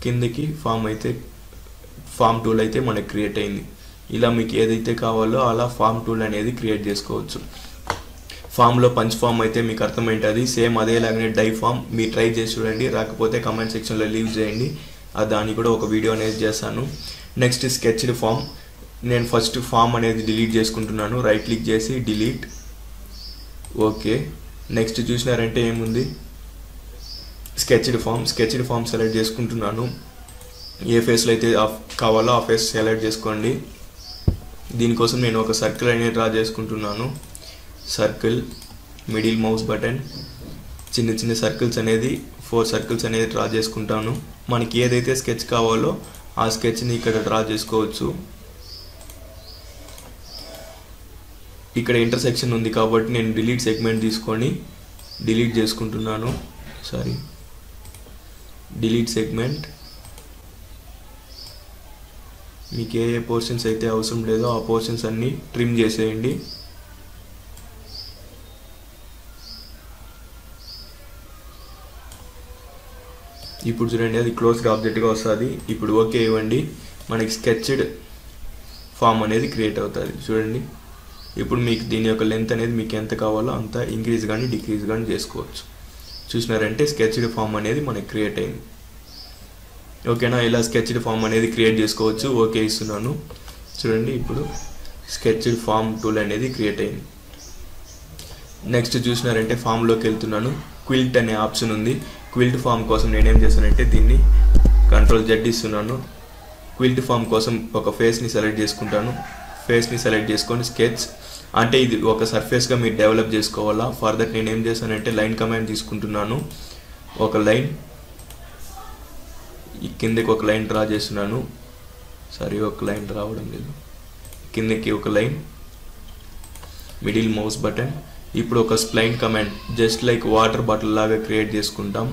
కిందకి ఫామ్ టూల్ అయితే మనకి క్రియేట్ అయింది. ఇలా మీకు ఏదైతే కావాలో అలా ఫామ్ టూల్ అనేది క్రియేట్ చేసుకోవచ్చు. ఫామ్లో పంచ్ ఫామ్ అయితే మీకు అర్థమైంటుంది. సేమ్ అదేలాగానే డై ఫామ్ మీరు ట్రై చేసి చూడండి. రాకపోతే కమెంట్ సెక్షన్లో లీవ్ చేయండి, దాన్ని కూడా ఒక వీడియో అనేది చేస్తాను. Next sketched form. నేను ఫస్ట్ ఫామ్ అనేది డిలీట్ చేసుకుంటున్నాను. రైట్ క్లిక్ చేసి డిలీట్. ఓకే, నెక్స్ట్ చూసినారంటే ఏముంది, స్కెచ్డ్ ఫామ్ సెలెక్ట్ చేసుకుంటున్నాను. ఏ ఫేస్లో అయితే కావాలో ఆ ఫేస్ సెలెక్ట్ చేసుకోండి. దీనికోసం నేను ఒక సర్కిల్ అనేది డ్రా చేసుకుంటున్నాను. సర్కిల్, మిడిల్ మౌస్ బటన్, చిన్న చిన్న సర్కిల్స్ అనేది 4 సర్కిల్స్ అనేది డ్రా చేసుకుంటాను. మనకి ఏదైతే స్కెచ్ కావాలో ఆ స్కెచ్ని ఇక్కడ డ్రా చేసుకోవచ్చు. ఇక్కడ ఇంటర్సెక్షన్ ఉంది కాబట్టి నేను డిలీట్ సెగ్మెంట్ తీసుకొని డిలీట్ చేసుకుంటున్నాను. Delete segment. మీకు ఏ పోర్షన్స్ అయితే అవసరం లేదో ఆ పోర్షన్స్ అన్నీ ట్రిమ్ చేసేయండి. ఇప్పుడు చూడండి అది క్లోజ్డ్ ఆబ్జెక్ట్గా వస్తుంది. ఇప్పుడు ఓకే ఇవ్వండి, మనకి స్కెచ్డ్ ఫామ్ అనేది క్రియేట్ అవుతుంది. చూడండి ఇప్పుడు మీకు దీని యొక్క లెంత్ అనేది మీకు ఎంత కావాలో అంత ఇంక్రీజ్ కానీ డిక్రీజ్ కానీ చేసుకోవచ్చు. చూసినారంటే స్కెచ్డ్ ఫామ్ అనేది మనకి క్రియేట్ అయింది. ఓకేనా, ఇలా స్కెచ్డ్ ఫామ్ అనేది క్రియేట్ చేసుకోవచ్చు. ఓకే ఇస్తున్నాను. చూడండి ఇప్పుడు స్కెచ్డ్ ఫామ్ టూల్ అనేది క్రియేట్ అయింది. నెక్స్ట్ చూసినారంటే ఫామ్లోకి వెళ్తున్నాను. క్విల్ట్ అనే ఆప్షన్ ఉంది. క్విల్ట్ ఫామ్ కోసం నేనేం చేస్తానంటే దీన్ని Ctrl+Z ఇస్తున్నాను. క్విల్ట్ ఫామ్ కోసం ఒక ఫేస్ని సెలెక్ట్ చేసుకుంటాను. ఫేస్ని సెలెక్ట్ చేసుకొని స్కెచ్, అంటే ఇది ఒక సర్ఫేస్గా మీరు డెవలప్ చేసుకోవాలా. ఫర్ దట్ నేను ఏం చేస్తానంటే లైన్ కమాండ్ తీసుకుంటున్నాను. ఒక లైన్ కిందకి ఒక లైన్ డ్రా చేస్తున్నాను. ఒక లైన్ రావడం లేదు. కిందకి ఒక లైన్, మిడిల్ మౌస్ బటన్. ఇప్పుడు ఒక spline command just like water bottle లాగా క్రియేట్ చేసుకుంటాం.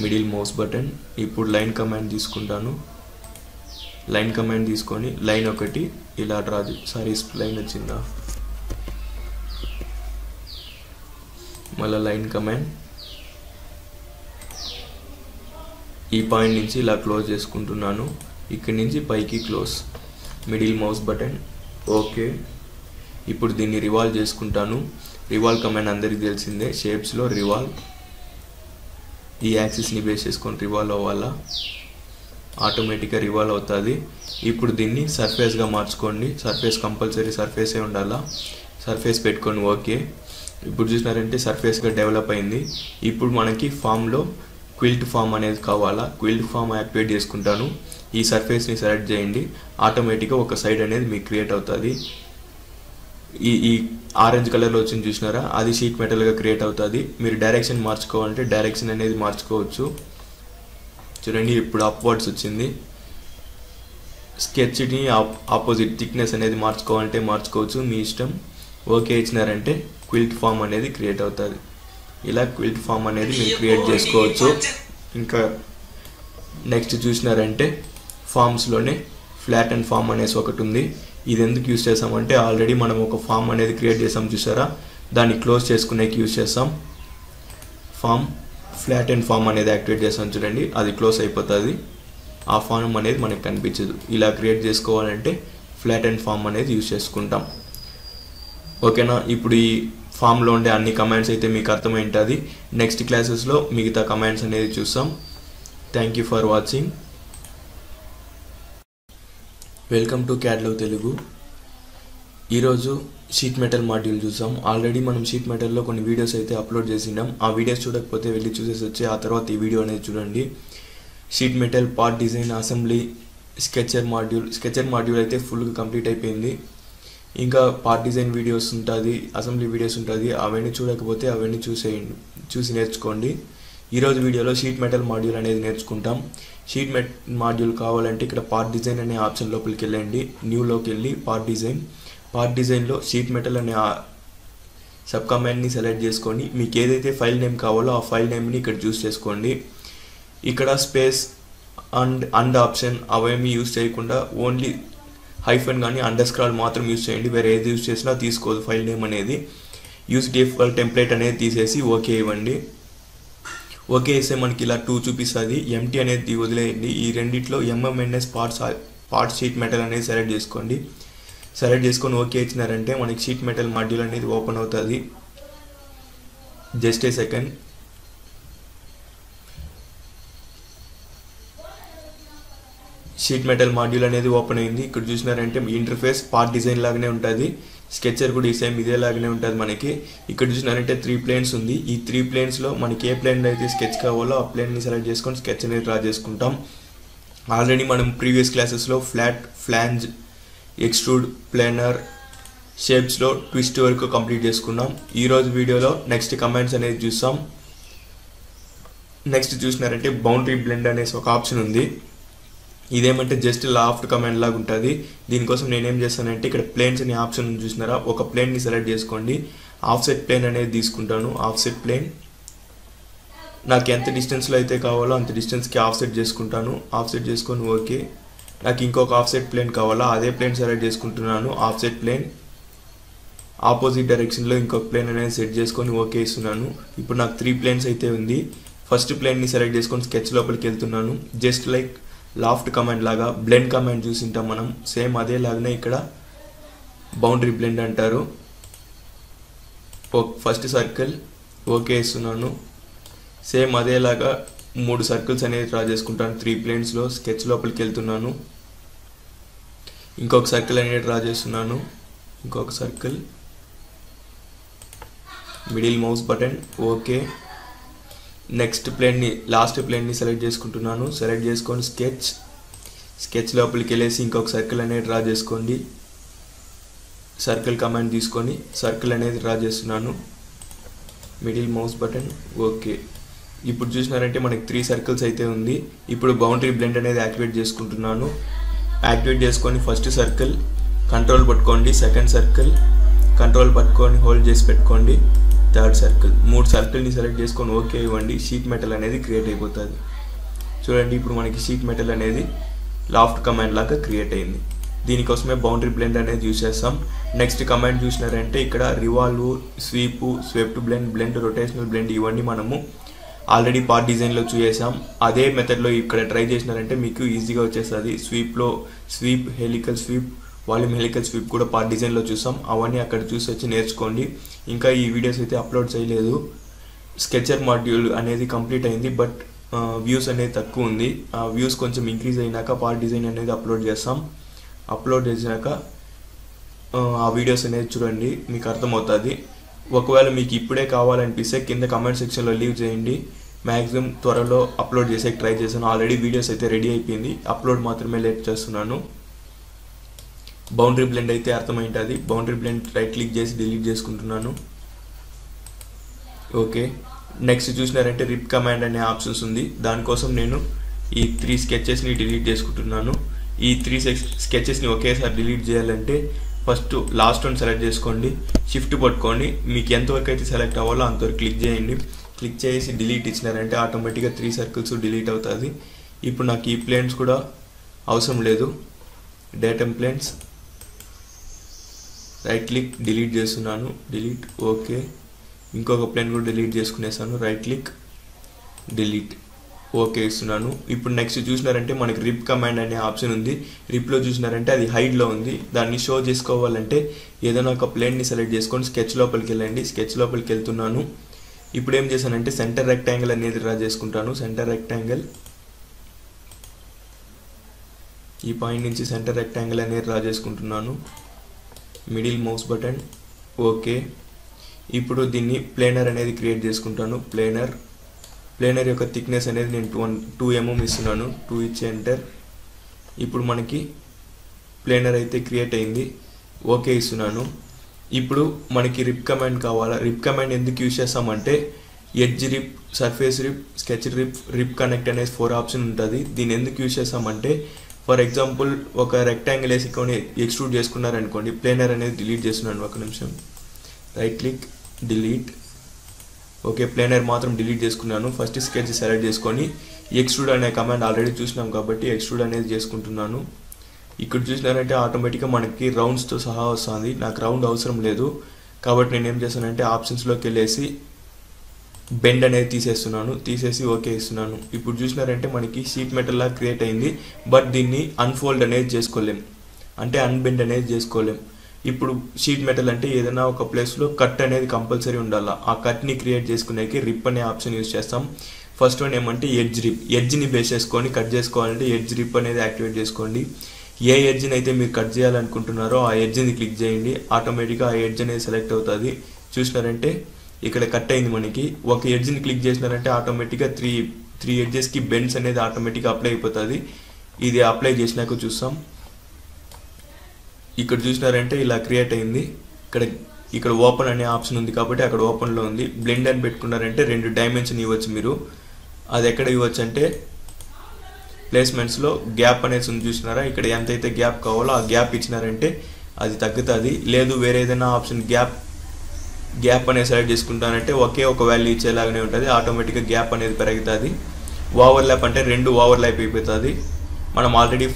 Middle mouse button. ఇప్పుడు లైన్ కమాండ్ తీసుకుంటాను. లైన్ కమాండ్ తీసుకొని లైన్ ఒకటి ఇలా డ్రా స్ప్లైన్ వచ్చిందా, మళ్ళీ లైన్ కమాండ్ ఈ పాయింట్ నుంచి ఇలా క్లోజ్ చేసుకుంటున్నాను. ఇక్కడి నుంచి పైకి close. Middle mouse button. Okay, ఇప్పుడు దీన్ని రివాల్వ్ చేసుకుంటాను. రివాల్వ్ కమాండ్ అందరికీ తెలిసిందే. షేప్స్లో రివాల్వ్, ఈ యాక్సిస్ని బేస్ చేసుకొని రివాల్వ్ అవ్వాలా, ఆటోమేటిక్గా రివాల్వ్ అవుతుంది. ఇప్పుడు దీన్ని సర్ఫేస్గా మార్చుకోండి. సర్ఫేస్ కంపల్సరీ సర్ఫేసే ఉండాలా. సర్ఫేస్ పెట్టుకొని ఓకే. ఇప్పుడు చూసినారంటే సర్ఫేస్గా డెవలప్ అయింది. ఇప్పుడు మనకి ఫామ్లో క్విల్ట్ ఫామ్ అనేది కావాలా. క్విల్ట్ ఫామ్ యాక్టివేట్ చేసుకుంటాను. ఈ సర్ఫేస్ని సెలెక్ట్ చేయండి. ఆటోమేటిక్గా ఒక సైడ్ అనేది మీకు క్రియేట్ అవుతుంది. ఈ ఆరెంజ్ కలర్లో వచ్చింది చూసినారా, అది షీట్ మెటల్గా క్రియేట్ అవుతుంది. మీరు డైరెక్షన్ మార్చుకోవాలంటే డైరెక్షన్ అనేది మార్చుకోవచ్చు. చూడండి ఇప్పుడు అప్వర్డ్స్ వచ్చింది. స్కెచ్ని ఆపోజిట్ థిక్నెస్ అనేది మార్చుకోవాలంటే మార్చుకోవచ్చు, మీ ఇష్టం. ఓకే ఇచ్చినారంటే క్విల్ట్ ఫామ్ అనేది క్రియేట్ అవుతుంది. ఇలా క్విల్ట్ ఫామ్ అనేది మీరు క్రియేట్ చేసుకోవచ్చు. ఇంకా నెక్స్ట్ చూసినారంటే ఫామ్స్లోనే ఫ్లాట్ అండ్ ఫామ్ అనేసి ఒకటి ఉంది. ఇది ఎందుకు యూజ్ చేస్తామంటే ఆల్రెడీ మనం ఒక ఫామ్ అనేది క్రియేట్ చేసాం చూసారా, దాన్ని క్లోజ్ చేసుకునేకి యూజ్ చేస్తాం. ఫ్లాట్ అండ్ ఫామ్ అనేది యాక్టివేట్ చేస్తాం చూడండి, అది క్లోజ్ అయిపోతుంది. ఆ ఫామ్ అనేది మనకు కనిపించదు. ఇలా క్రియేట్ చేసుకోవాలంటే ఫ్లాట్ అండ్ ఫామ్ అనేది యూజ్ చేసుకుంటాం. ఓకేనా, ఇప్పుడు ఈ ఫామ్లో ఉండే అన్ని కమాండ్స్ అయితే మీకు అర్థమైంటుంది. నెక్స్ట్ క్లాసెస్లో మిగతా కమాండ్స్ అనేది చూస్తాం. Thank you for watching. Welcome to క్యాడ్లవ్ తెలుగు. ఈరోజు షీట్ మెటల్ మాడ్యూల్ చూసాం. ఆల్రెడీ మనం షీట్ మెటల్లో కొన్ని వీడియోస్ అయితే అప్లోడ్ చేసినాం. ఆ వీడియోస్ చూడకపోతే వెళ్ళి చూసేసి వచ్చి ఆ తర్వాత ఈ వీడియో అనేది చూడండి. Sheet metal, part design, assembly, sketcher module అయితే ఫుల్గా కంప్లీట్ అయిపోయింది. ఇంకా పార్ట్ డిజైన్ వీడియోస్ ఉంటుంది, అసెంబ్లీ వీడియోస్ ఉంటుంది. అవన్నీ చూడకపోతే అవన్నీ చూసి నేర్చుకోండి. ఈరోజు వీడియోలో షీట్ మెటల్ మాడ్యూల్ అనేది నేర్చుకుంటాం. షీట్ మెటల్ మాడ్యూల్ కావాలంటే ఇక్కడ పార్ట్ డిజైన్ అనే ఆప్షన్ లోపలికి వెళ్ళండి. న్యూలోకి వెళ్ళి పార్ట్ డిజైన్లో షీట్ మెటల్ అనే సబ్ కమాండ్ని సెలెక్ట్ చేసుకొని మీకు ఏదైతే ఫైల్ నేమ్ కావాలో ఆ ఫైల్ నేమ్ని ఇక్కడ చూస్ చేసుకోండి. ఇక్కడ స్పేస్ అండ్ ఆప్షన్ అవేమీ యూజ్ చేయకుండా ఓన్లీ హైఫన్ కానీ అండర్స్క్రాల్ మాత్రం యూజ్ చేయండి. వేరే ఏది యూజ్ చేసినా తీసుకోదు ఫైల్ నేమ్ అనేది. యూజ్ డిఫాల్ట్ టెంప్లెట్ అనేది తీసేసి ఓకే ఇవ్వండి. ఓకే వేస్తే మనకి ఇలా 2 చూపిస్తుంది. ఎంటీ అనేది వదిలేయండి. ఈ రెండిట్లో ఎంఎంఎన్ఎస్ పార్ట్స్ షీట్ మెటల్ అనేది సెలెక్ట్ చేసుకోండి. సెలెక్ట్ చేసుకొని ఓకే ఇచ్చినారంటే మనకి షీట్ మెటల్ మాడ్యూల్ అనేది ఓపెన్ అవుతుంది. Just a second. Sheet metal module అనేది ఓపెన్ అయింది. ఇక్కడ చూసినారంటే ఇంటర్ఫేస్ పార్ట్ డిజైన్ లాగానే ఉంటుంది. స్కెచర్ కూడా ఈ సేమ్ ఇదే లాగానే ఉంటుంది మనకి. ఇక్కడ చూసినారంటే 3 ప్లేన్స్ ఉంది. ఈ 3 ప్లేన్స్లో మనకి ఏ ప్లేన్ అయితే స్కెచ్ కావాలో ఆ ప్లేన్ని సెలెక్ట్ చేసుకొని స్కెచ్ అనేది డ్రా చేసుకుంటాం. ఆల్రెడీ మనం ప్రీవియస్ క్లాసెస్లో ఫ్లాట్, ఫ్లాంజ్, ఎక్స్ట్రూడ్, ప్లేనర్, షేప్స్లో ట్విస్ట్ వరకు కంప్లీట్ చేసుకున్నాం. ఈరోజు వీడియోలో నెక్స్ట్ కమాండ్స్ అనేది చూస్తాం. నెక్స్ట్ చూసినారంటే బౌండరీ బ్లెండ్ అనేసి ఒక ఆప్షన్ ఉంది. ఇదేమంటే జస్ట్ లాఫ్ట్ కమాండ్ లాగా ఉంటుంది. దీనికోసం నేనేం చేస్తానంటే ఇక్కడ ప్లేన్స్ అనే ఆప్షన్ చూసినారా, ఒక ప్లేన్ని సెలెక్ట్ చేసుకోండి. ఆఫ్సెట్ ప్లేన్ అనేది తీసుకుంటాను. ఆఫ్సెట్ ప్లేన్ నాకు ఎంత డిస్టెన్స్లో అయితే కావాలో అంత డిస్టెన్స్కి ఆఫ్సెట్ చేసుకుంటాను. ఆఫ్సెట్ చేసుకొని ఓకే. నాకు ఇంకొక ఆఫ్సెట్ ప్లేన్ కావాలా, అదే ప్లేన్ సెలెక్ట్ చేసుకుంటున్నాను. ఆఫ్సెట్ ప్లేన్ ఆపోజిట్ డైరెక్షన్లో ఇంకొక ప్లేన్ అనేది సెట్ చేసుకొని ఓకే ఇస్తున్నాను. ఇప్పుడు నాకు 3 ప్లేన్స్ అయితే ఉంది. ఫస్ట్ ప్లేన్ని సెలెక్ట్ చేసుకొని స్కెచ్ లోపలికి వెళ్తున్నాను. జస్ట్ లైక్ లాఫ్ట్ కమాండ్ లాగా బ్లెండ్ కమాండ్ చూసింటాం మనం, సేమ్ అదే లాగానే ఇక్కడ బౌండరీ బ్లెండ్ అంటారు. ఫస్ట్ సర్కిల్ ఓకే ఇస్తున్నాను. సేమ్ అదేలాగా 3 సర్కిల్స్ అనేది డ్రా చేసుకుంటాను. 3 ప్లేన్స్లో స్కెచ్ లోపలికి వెళ్తున్నాను. ఇంకొక సర్కిల్ అనేది డ్రా చేస్తున్నాను. ఇంకొక circle, middle mouse button okay. Next ప్లేన్ని, లాస్ట్ ప్లేన్ని సెలెక్ట్ చేసుకుంటున్నాను. సెలెక్ట్ చేసుకొని స్కెచ్ లోపలికి వెళ్ళేసి ఇంకొక సర్కిల్ అనేది డ్రా చేసుకోండి. సర్కిల్ కమాండ్ తీసుకొని సర్కిల్ అనేది డ్రా చేస్తున్నాను. Middle mouse button okay. ఇప్పుడు చూసినారంటే మనకి 3 సర్కిల్స్ అయితే ఉంది. ఇప్పుడు బౌండరీ బ్లెండ్ అనేది యాక్టివేట్ చేసుకుంటున్నాను. యాక్టివేట్ చేసుకొని ఫస్ట్ సర్కిల్ కంట్రోల్ పట్టుకోండి. సెకండ్ సర్కిల్ కంట్రోల్ పట్టుకొని హోల్డ్ చేసి పెట్టుకోండి. థర్డ్ సర్కిల్, 3 సర్కిల్ని సెలెక్ట్ చేసుకొని ఓకే ఇవ్వండి. షీట్ మెటల్ అనేది క్రియేట్ అయిపోతుంది. చూడండి ఇప్పుడు మనకి షీట్ మెటల్ అనేది లాఫ్ట్ కమాండ్ లాగా క్రియేట్ అయింది. దీనికోసమే బౌండరీ బ్లెండ్ అనేది యూజ్ చేస్తాం. నెక్స్ట్ కమాండ్ చూసినారంటే ఇక్కడ revolve, sweep, swept blend, blend, rotational blend ఇవన్నీ మనము ఆల్రెడీ పార్ట్ డిజైన్లో చూసేసాం. అదే మెథడ్లో ఇక్కడ ట్రై చేసినారంటే మీకు ఈజీగా వచ్చేస్తుంది. స్వీప్లో sweep, helical sweep, volume helical sweep కూడా పార్ట్ డిజైన్లో చూసాం. అవన్నీ అక్కడ చూసి వచ్చి నేర్చుకోండి. ఇంకా ఈ వీడియోస్ అయితే అప్లోడ్ చేయలేదు. స్కెచర్ మాడ్యూల్ అనేది కంప్లీట్ అయింది, బట్ వ్యూస్ అనేది తక్కువ ఉంది. ఆ వ్యూస్ కొంచెం ఇంక్రీజ్ అయినాక పార్ట్ డిజైన్ అనేది అప్లోడ్ చేస్తాం. అప్లోడ్ చేసినాక ఆ వీడియోస్ అనేది చూడండి, మీకు అర్థమవుతుంది. ఒకవేళ మీకు ఇప్పుడే కావాలనిపిస్తే కింద కమెంట్ సెక్షన్లో లీవ్ చేయండి. మ్యాక్సిమం త్వరలో అప్లోడ్ చేసే ట్రై చేశాను. ఆల్రెడీ వీడియోస్ అయితే రెడీ అయిపోయింది, అప్లోడ్ మాత్రమే లేట్ చేస్తున్నాను. బౌండరీ బ్లెండ్ అయితే అర్థమైంటుంది. బౌండరీ బ్లెండ్ రైట్ క్లిక్ చేసి డిలీట్ చేసుకుంటున్నాను. ఓకే. నెక్స్ట్ చూసినారంటే రిప్ కమాండ్ అనే ఆప్షన్స్ ఉంది. దానికోసం నేను ఈ 3 స్కెచెస్ని డిలీట్ చేసుకుంటున్నాను. ఈ 3 స్కెచెస్ని ఒకేసారి డిలీట్ చేయాలంటే ఫస్ట్ లాస్ట్ వన్ సెలెక్ట్ చేసుకోండి. షిఫ్ట్ పట్టుకోండి. మీకు ఎంతవరకు అయితే సెలెక్ట్ అవ్వాలో అంతవరకు క్లిక్ చేయండి. క్లిక్ చేసి డిలీట్ ఇచ్చినారంటే ఆటోమేటిక్గా 3 సర్కిల్స్ డిలీట్ అవుతుంది. ఇప్పుడు నాకు ఈ ప్లేన్స్ కూడా అవసరం లేదు. Datum planes right click delete చేస్తున్నాను. Delete okay. ఇంకొక ప్లేన్ కూడా డిలీట్ చేసుకునేసాను. రైట్ క్లిక్ డిలీట్ ఓకే ఇస్తున్నాను. ఇప్పుడు నెక్స్ట్ చూసినారంటే మనకి రిప్ కమాండ్ అనే ఆప్షన్ ఉంది. రిప్లో చూసినారంటే అది హైడ్లో ఉంది. దాన్ని షో చేసుకోవాలంటే ఏదైనా ఒక ప్లేన్ని సెలెక్ట్ చేసుకొని స్కెచ్ లోపలికి వెళ్ళండి. స్కెచ్ లోపలికి వెళ్తున్నాను. ఇప్పుడు ఏం చేశానంటే సెంటర్ రెక్టాంగిల్ అనేది డ్రా చేసుకుంటాను. సెంటర్ రెక్టాంగిల్, ఈ పాయింట్ నుంచి సెంటర్ రెక్టాంగిల్ అనేది డ్రా చేసుకుంటున్నాను. Middle mouse button okay. ఇప్పుడు దీన్ని ప్లేనర్ అనేది క్రియేట్ చేసుకుంటాను. ప్లేనర్ యొక్క థిక్నెస్ అనేది నేను 2 mm ఇస్తున్నాను. 2 ఇచ్చి ఎంటర్. ఇప్పుడు మనకి ప్లేనర్ అయితే క్రియేట్ అయింది. ఓకే ఇస్తున్నాను. ఇప్పుడు మనకి రిప్ కమాండ్ కావాలా. రిప్ కమాండ్ ఎందుకు యూజ్ చేస్తామంటే ఎడ్జ్ రిప్, సర్ఫేస్ రిప్, స్కెచ్ రిప్, రిప్ కనెక్ట్ అనేది 4 ఆప్షన్ ఉంటుంది. దీన్ని ఎందుకు యూజ్ చేస్తామంటే ఫర్ ఎగ్జాంపుల్ ఒక రెక్టాంగిల్ వేసుకొని ఎక్స్ట్రూడ్ చేసుకున్నారనుకోండి, ప్లేనర్ అనేది డిలీట్ చేస్తున్నాను, ఒక నిమిషం, right click delete. Okay, planar మాత్రం డిలీట్ చేసుకున్నాను. ఫస్ట్ స్కెచ్ సెలెక్ట్ చేసుకొని ఎక్స్ట్రూడ్ అనే కమాండ్ ఆల్రెడీ చూసినాం కాబట్టి ఎక్స్ట్రూడ్ అనేది చేసుకుంటున్నాను. ఇక్కడ చూసినారంటే ఆటోమేటిక్గా మనకి రౌండ్స్తో సహా వస్తుంది. నాకు రౌండ్ అవసరం లేదు కాబట్టి నేను ఏం చేస్తానంటే ఆప్షన్స్లోకి వెళ్ళేసి బెండ్ అనేది తీసేసి ఓకే ఇస్తున్నాను. ఇప్పుడు చూసినారంటే మనకి షీట్ మెటల్ లా క్రియేట్ అయింది. బట్ దీన్ని అన్ఫోల్డ్ అనేది చేసుకోలేం, అంటే అన్బెండ్ అనేది చేసుకోలేం. ఇప్పుడు షీట్ మెటల్ అంటే ఏదైనా ఒక ప్లేస్లో కట్ అనేది కంపల్సరీ ఉండాలి. ఆ కట్ని క్రియేట్ చేసుకునేకి రిప్ అనే ఆప్షన్ యూజ్ చేస్తాం. ఫస్ట్ వన్ ఏమంటే ఎడ్జ్ రిప్. ఎడ్జ్ని బేస్ చేసుకొని కట్ చేసుకోవాలంటే ఎడ్జ్ రిప్ అనేది యాక్టివేట్ చేసుకోండి. ఏ ఎడ్జ్ని అయితే మీరు కట్ చేయాలనుకుంటున్నారో ఆ ఎడ్జ్ని క్లిక్ చేయండి. ఆటోమేటిక్గా ఆ ఎడ్జ్ అనేది సెలెక్ట్ అవుతుంది. చూసినారంటే ఇక్కడ కట్ అయింది. మనకి ఒక ఎడ్జ్ని క్లిక్ చేసినారంటే ఆటోమేటిక్గా త్రీ ఎడ్జెస్కి బెండ్స్ అనేది ఆటోమేటిక్గా అప్లై అయిపోతుంది. ఇది అప్లై చేసినాక చూస్తాం. ఇక్కడ చూసినారంటే ఇలా క్రియేట్ అయింది. ఇక్కడ ఓపెన్ అనే ఆప్షన్ ఉంది కాబట్టి అక్కడ ఓపెన్లో ఉంది. బ్లెండ్ అని పెట్టుకున్నారంటే 2 డైమెన్షన్ ఇవ్వచ్చు మీరు. అది ఎక్కడ ఇవ్వచ్చు అంటే ప్లేస్మెంట్స్లో గ్యాప్ అనేది ఉంది, చూసినారా? ఇక్కడ ఎంతైతే గ్యాప్ కావాలో ఆ గ్యాప్ ఇచ్చినారంటే అది తగ్గుతుంది. లేదు వేరే ఏదైనా ఆప్షన్ గ్యాప్ అనేది సెలెక్ట్ చేసుకుంటానంటే ఒకే ఒక వాల్యూ ఇచ్చేలాగానే ఉంటుంది. ఆటోమేటిక్గా గ్యాప్ అనేది పెరుగుతుంది. ఓవర్లాప్ అంటే 2 ఓవర్లాప్ అయిపోతుంది. మనం ఆల్రెడీ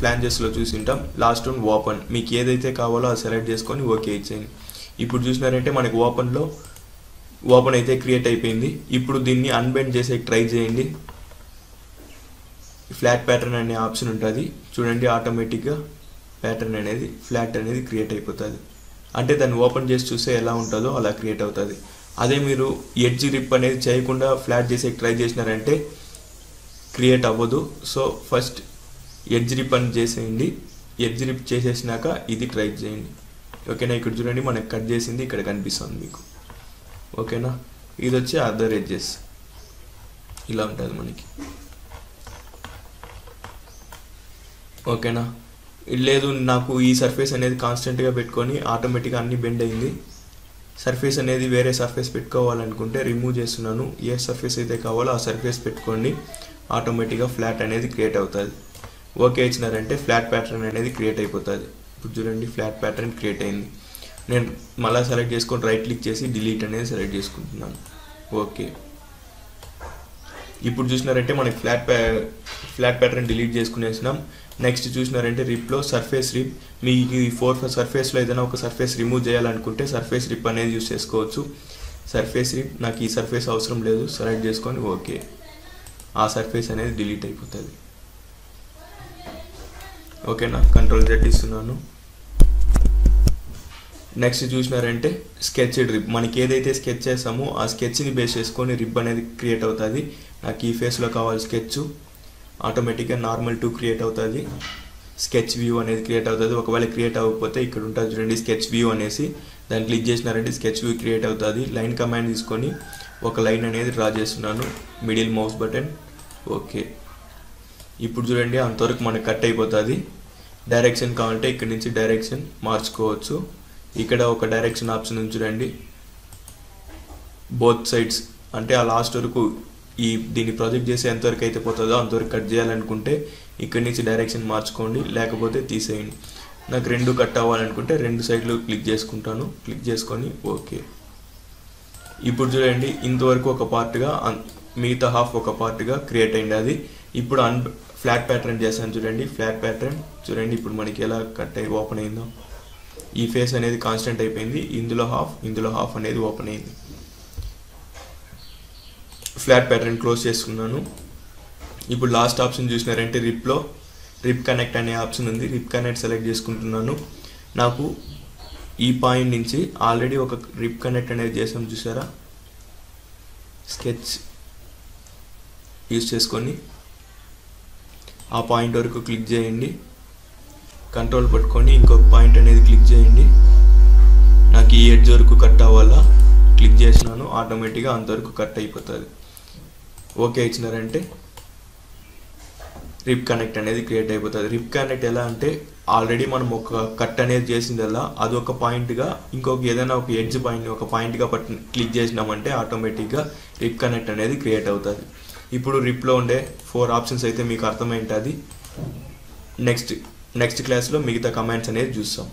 ఫ్లాంజెస్లో చూసి ఉంటాం. Last one open. మీకు ఏదైతే కావాలో అది సెలెక్ట్ చేసుకొని ఓకే ఇచ్చేయండి. ఇప్పుడు చూసినారంటే మనకి ఓపెన్ అయితే క్రియేట్ అయిపోయింది. ఇప్పుడు దీన్ని అన్బెండ్ చేసే ట్రై చేయండి. ఫ్లాట్ ప్యాటర్న్ అనే ఆప్షన్ ఉంటుంది చూడండి. ఆటోమేటిక్గా ప్యాటర్న్ అనేది ఫ్లాట్ అనేది క్రియేట్ అయిపోతుంది. అంటే దాన్ని ఓపెన్ చేసి చూస్తే ఎలా ఉంటుందో అలా క్రియేట్ అవుతుంది. అదే మీరు ఎడ్జ్ రిప్ అనేది చేయకుండా ఫ్లాట్ చేసే ట్రై చేసినారంటే క్రియేట్ అవ్వదు. సో ఫస్ట్ ఎడ్జ్ రిప్ అని చేసేయండి. ఎడ్జ్ రిప్ చేసేసినాక ఇది ట్రై చేయండి. ఓకేనా? ఇక్కడ చూడండి మనకు కట్ చేసింది ఇక్కడ కనిపిస్తుంది మీకు. ఓకేనా? ఇది వచ్చి అదర్ ఎడ్జెస్ ఇలా ఉంటుంది మనకి. ఓకేనా? లేదు నాకు ఈ సర్ఫేస్ అనేది కాన్స్టెంట్గా పెట్టుకొని ఆటోమేటిక్గా అన్ని బెండ్ అయింది, సర్ఫేస్ అనేది వేరే సర్ఫేస్ పెట్టుకోవాలనుకుంటే రిమూవ్ చేస్తున్నాను. ఏ సర్ఫేస్ అయితే కావాలో ఆ సర్ఫేస్ పెట్టుకోండి. ఆటోమేటిక్గా ఫ్లాట్ అనేది క్రియేట్ అవుతుంది. ఓకే ఇచ్చినారంటే ఫ్లాట్ ప్యాటర్న్ అనేది క్రియేట్ అయిపోతుంది. ఇప్పుడు చూడండి ఫ్లాట్ ప్యాటర్న్ క్రియేట్ అయింది. నేను మళ్ళీ సెలెక్ట్ చేసుకొని రైట్ క్లిక్ చేసి డిలీట్ అనేది సెలెక్ట్ చేసుకుంటున్నాను. ఓకే, ఇప్పుడు చూసినారంటే మనకి ఫ్లాట్ ప్యాటర్న్ డిలీట్ చేసుకునేసినాం. నెక్స్ట్ చూసినారంటే రిప్లో సర్ఫేస్ రిప్. మీకు ఈ 4 సర్ఫేస్లో ఏదైనా ఒక సర్ఫేస్ రిమూవ్ చేయాలనుకుంటే సర్ఫేస్ రిప్ అనేది యూజ్ చేసుకోవచ్చు. సర్ఫేస్ రిప్ నాకు ఈ సర్ఫేస్ అవసరం లేదు, సెలెక్ట్ చేసుకొని ఓకే, ఆ సర్ఫేస్ అనేది డిలీట్ అయిపోతుంది. ఓకేనా? కంట్రోల్ Z ఇస్తున్నాను. నెక్స్ట్ చూసినారంటే స్కెచ్ రిప్. మనకి ఏదైతే స్కెచ్ చేస్తామో ఆ స్కెచ్ని బేస్ చేసుకొని రిప్ అనేది క్రియేట్ అవుతుంది. నాకు ఈ ఫేస్లో కావాలి స్కెచ్, ఆటోమేటిక్గా నార్మల్ 2 క్రియేట్ అవుతుంది. స్కెచ్ వ్యూ అనేది క్రియేట్ అవుతుంది. ఒకవేళ క్రియేట్ అవ్వకపోతే ఇక్కడ ఉంటుంది చూడండి స్కెచ్ వ్యూ అనేసి, దాన్ని క్లిక్ చేసినారంటే స్కెచ్ వ్యూ క్రియేట్ అవుతుంది. లైన్ కమాండ్ తీసుకొని ఒక లైన్ అనేది డ్రా చేస్తున్నాను. Middle mouse button okay. ఇప్పుడు చూడండి అంతవరకు మనకు కట్ అయిపోతుంది. డైరెక్షన్ కావాలంటే ఇక్కడ నుంచి డైరెక్షన్ మార్చుకోవచ్చు. ఇక్కడ ఒక డైరెక్షన్ ఆప్షన్ ఉంది చూడండి, బోత్ సైడ్స్ అంటే ఆ లాస్ట్ వరకు దీన్ని ప్రాజెక్ట్ చేసి ఎంతవరకు అయితే పోతుందో అంతవరకు కట్ చేయాలనుకుంటే ఇక్కడి నుంచి డైరెక్షన్ మార్చుకోండి, లేకపోతే తీసేయండి. నాకు 2 కట్ అవ్వాలనుకుంటే 2 సైడ్లు క్లిక్ చేసుకుంటాను. క్లిక్ చేసుకొని ఓకే. ఇప్పుడు చూడండి ఇంతవరకు ఒక పార్ట్గా, మిగతా హాఫ్ ఒక పార్ట్గా క్రియేట్ అయింది అది. ఇప్పుడు ఫ్లాట్ ప్యాటర్న్ చేశాను చూడండి. ఫ్లాట్ ప్యాటర్న్ చూడండి ఇప్పుడు మనకి ఎలా కట్ అయ్యి ఓపెన్ అయిందో. ఈ ఫేస్ అనేది కాన్స్టెంట్ అయిపోయింది. ఇందులో హాఫ్ అనేది ఓపెన్ అయింది. ఫ్లాట్ ప్యాటర్న్ క్లోజ్ చేసుకున్నాను. ఇప్పుడు లాస్ట్ ఆప్షన్ చూసినారంటే రిప్లో రిప్ కనెక్ట్ అనే ఆప్షన్ ఉంది. రిప్ కనెక్ట్ సెలెక్ట్ చేసుకుంటున్నాను. నాకు ఈ పాయింట్ నుంచి ఆల్రెడీ ఒక రిప్ కనెక్ట్ అనేది చేసాం చూసారా, స్కెచ్ యూజ్ చేసుకొని ఆ పాయింట్ వరకు క్లిక్ చేయండి. కంట్రోల్ పట్టుకొని ఇంకొక పాయింట్ అనేది క్లిక్ చేయండి. నాకు ఈ ఎడ్జ్ వరకు కట్ అవ్వాలా, క్లిక్ చేసినాను. ఆటోమేటిక్గా అంతవరకు కట్ అయిపోతుంది. ఓకే ఇచ్చినారంటే రిప్ కనెక్ట్ అనేది క్రియేట్ అయిపోతుంది. రిప్ కనెక్ట్ ఎలా అంటే ఆల్రెడీ మనం ఒక కట్ అనేది చేసిందల్లా అది ఒక పాయింట్గా ఇంకొక ఏదైనా ఒక ఎడ్జ్ పాయింట్ ఒక పాయింట్గా క్లిక్ చేసినామంటే ఆటోమేటిక్గా రిప్ కనెక్ట్ అనేది క్రియేట్ అవుతుంది. ఇప్పుడు రిప్లో ఉండే 4 ఆప్షన్స్ అయితే మీకు అర్థమైంటుంది. నెక్స్ట్ క్లాస్లో మిగతా కమాండ్స్ అనేది చూస్తాం.